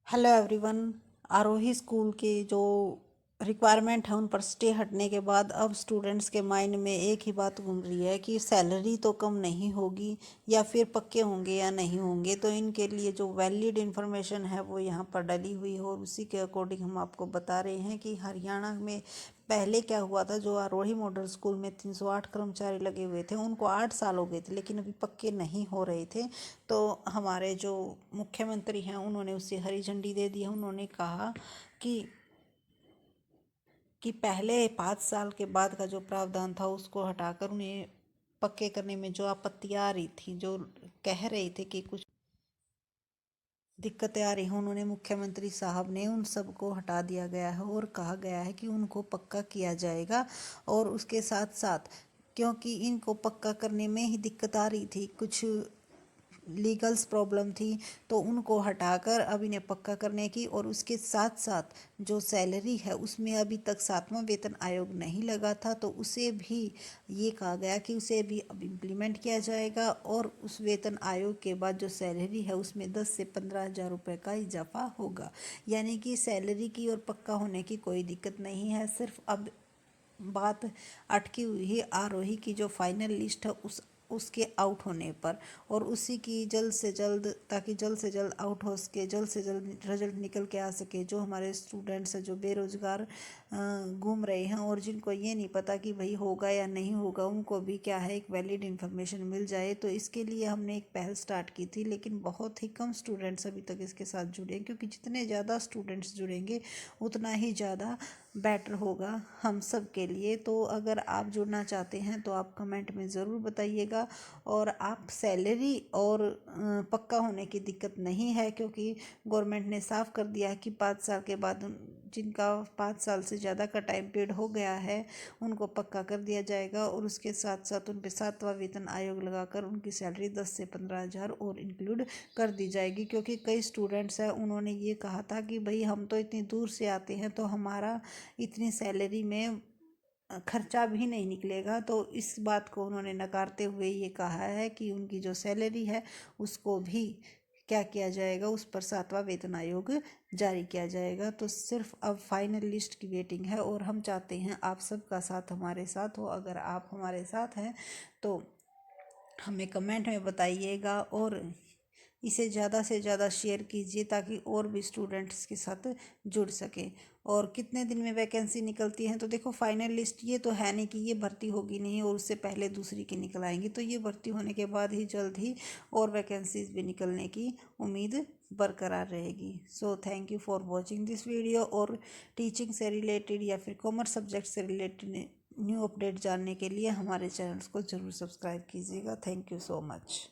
Hello everyone. आरोही school के जो requirement है उन पर स्टे हटने के बाद अब स्टूडेंट्स के माइंड में एक ही बात घूम रही है कि सैलरी तो कम नहीं होगी या फिर पक्के होंगे या नहीं होंगे। तो इनके लिए जो वैलिड इन्फॉर्मेशन है वो यहाँ पर डली हुई है और उसी के अकॉर्डिंग हम आपको बता रहे हैं कि हरियाणा में पहले क्या हुआ था। जो आरोही मॉडल स्कूल में 308 कर्मचारी लगे हुए थे उनको 8 साल हो गए थे लेकिन अभी पक्के नहीं हो रहे थे। तो हमारे जो मुख्यमंत्री हैं उन्होंने उसे हरी झंडी दे दी है। उन्होंने कहा कि पहले 5 साल के बाद का जो प्रावधान था उसको हटाकर उन्हें पक्के करने में जो आपत्तियां आ रही थी, जो कह रहे थे कि कुछ दिक्कतें आ रही हैं, उन्होंने मुख्यमंत्री साहब ने उन सबको हटा दिया गया है और कहा गया है कि उनको पक्का किया जाएगा। और उसके साथ साथ क्योंकि इनको पक्का करने में ही दिक्कत आ रही थी, कुछ लीगल्स प्रॉब्लम थी, तो उनको हटाकर अब इन्हें पक्का करने की और उसके साथ साथ जो सैलरी है उसमें अभी तक 7वां वेतन आयोग नहीं लगा था तो उसे भी ये कहा गया कि उसे भी अब इम्प्लीमेंट किया जाएगा और उस वेतन आयोग के बाद जो सैलरी है उसमें 10 से 15 हज़ार रुपये का इजाफा होगा। यानी कि सैलरी की और पक्का होने की कोई दिक्कत नहीं है। सिर्फ अब बात अटकी हुई है आरोही की जो फाइनल लिस्ट है उसके आउट होने पर और उसी की जल्द से जल्द, ताकि जल्द से जल्द आउट हो सके, जल्द से जल्द रिजल्ट निकल के आ सके। जो हमारे स्टूडेंट्स हैं जो बेरोजगार घूम रहे हैं और जिनको ये नहीं पता कि भाई होगा या नहीं होगा, उनको भी क्या है एक वैलिड इन्फॉर्मेशन मिल जाए। तो इसके लिए हमने एक पहल स्टार्ट की थी लेकिन बहुत ही कम स्टूडेंट्स अभी तक इसके साथ जुड़े, क्योंकि जितने ज़्यादा स्टूडेंट्स जुड़ेंगे उतना ही ज़्यादा बेटर होगा हम सब के लिए। तो अगर आप जुड़ना चाहते हैं तो आप कमेंट में ज़रूर बताइएगा। और आप सैलरी और पक्का होने की दिक्कत नहीं है, क्योंकि गवर्नमेंट ने साफ कर दिया है कि 5 साल के बाद जिनका 5 साल से ज़्यादा का टाइम पीरियड हो गया है उनको पक्का कर दिया जाएगा और उसके साथ साथ उन पर 7वां वेतन आयोग लगाकर उनकी सैलरी 10 से 15 हज़ार और इंक्लूड कर दी जाएगी। क्योंकि कई स्टूडेंट्स हैं उन्होंने ये कहा था कि भाई हम तो इतनी दूर से आते हैं तो हमारा इतनी सैलरी में खर्चा भी नहीं निकलेगा। तो इस बात को उन्होंने नकारते हुए ये कहा है कि उनकी जो सैलरी है उसको भी क्या किया जाएगा, उस पर 7वां वेतन आयोग जारी किया जाएगा। तो सिर्फ अब फाइनल लिस्ट की वेटिंग है और हम चाहते हैं आप सबका साथ हमारे साथ हो। अगर आप हमारे साथ हैं तो हमें कमेंट में बताइएगा और इसे ज़्यादा से ज़्यादा शेयर कीजिए ताकि और भी स्टूडेंट्स के साथ जुड़ सके। और कितने दिन में वैकेंसी निकलती है तो देखो, फाइनल लिस्ट ये तो है नहीं कि ये भर्ती होगी नहीं और उससे पहले दूसरी की निकल आएंगी। तो ये भर्ती होने के बाद ही जल्द ही और वैकेंसीज भी निकलने की उम्मीद बरकरार रहेगी। So thank you for watching this video. और टीचिंग से रिलेटेड या फिर कॉमर्स सब्जेक्ट से रिलेटेड न्यू अपडेट जानने के लिए हमारे चैनल्स को ज़रूर सब्सक्राइब कीजिएगा। Thank you so much.